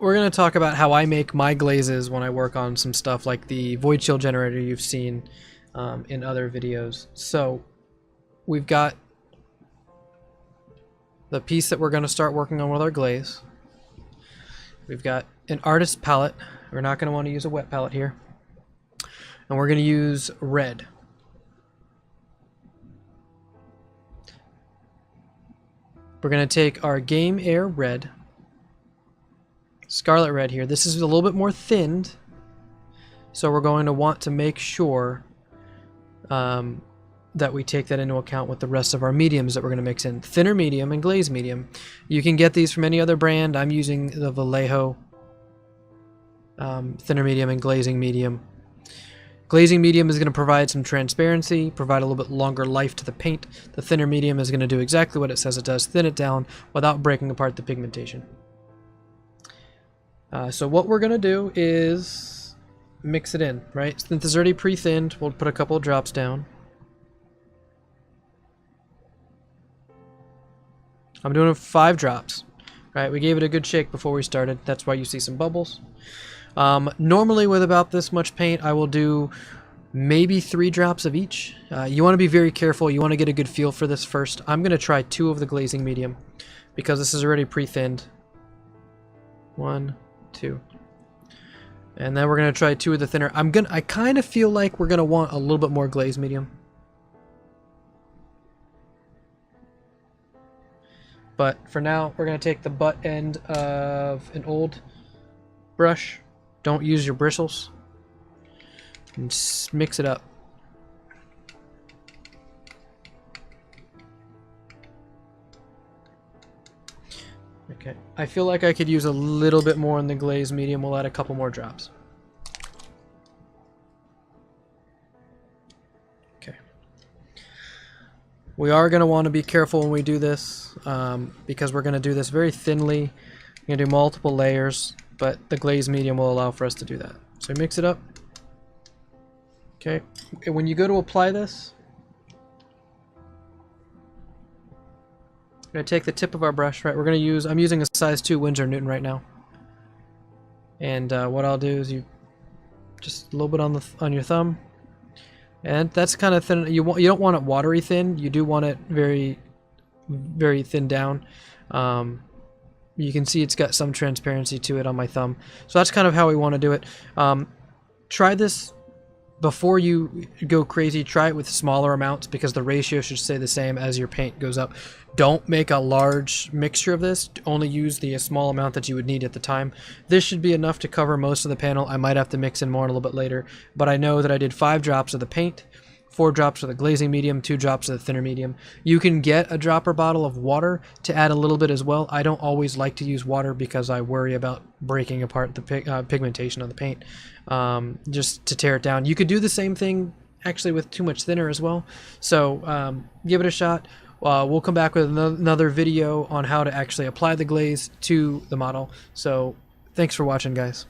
we're going to talk about how I make my glazes when I work on some stuff like the void shield generator you've seen in other videos. So we've got the piece that we're going to start working on with our glaze. We've got an artist palette. We're not going to want to use a wet palette here. And we're going to use red. We're going to take our Game Air red, Scarlet red here. This is a little bit more thinned, so we're going to want to make sure that we take that into account with the rest of our mediums that we're going to mix in. Thinner medium and glaze medium. You can get these from any other brand. I'm using the Vallejo thinner medium and glazing medium. Glazing medium is going to provide some transparency, provide a little bit longer life to the paint. The thinner medium is going to do exactly what it says it does, thin it down without breaking apart the pigmentation. So what we're going to do is mix it in, right? Since it's already pre-thinned, we'll put a couple of drops down. I'm doing 5 drops. Right, we gave it a good shake before we started. That's why you see some bubbles. Normally with about this much paint, I will do maybe 3 drops of each. You want to be very careful. You want to get a good feel for this first. I'm going to try 2 of the glazing medium because this is already pre-thinned. 1, 2. And then we're going to try 2 of the thinner. I kind of feel like we're going to want a little bit more glaze medium. But for now, we're going to take the butt end of an old brush. Don't use your bristles. And mix it up. Okay. I feel like I could use a little bit more in the glaze medium. We'll add a couple more drops. Okay. We are going to want to be careful when we do this because we're going to do this very thinly. We're going to do multiple layers, but the glaze medium will allow for us to do that. So mix it up. Okay. When you go to apply this, we're going to take the tip of our brush, right? We're going to use, I'm using a size 2 Winsor Newton right now. And what I'll do is you just a little bit on your thumb. And that's kind of thin. You don't want it watery thin. You do want it very, very thin down. You can see it's got some transparency to it on my thumb. So that's kind of how we want to do it. Try this before you go crazy. Try it with smaller amounts because the ratio should stay the same as your paint goes up. Don't make a large mixture of this. Only use the small amount that you would need at the time. This should be enough to cover most of the panel. I might have to mix in more a little bit later, but I know that I did 5 drops of the paint, 4 drops of the glazing medium, 2 drops of the thinner medium. You can get a dropper bottle of water to add a little bit as well. I don't always like to use water because I worry about breaking apart the pigmentation of the paint, just to tear it down. You could do the same thing actually with too much thinner as well. So give it a shot. We'll come back with another video on how to actually apply the glaze to the model. So thanks for watching, guys.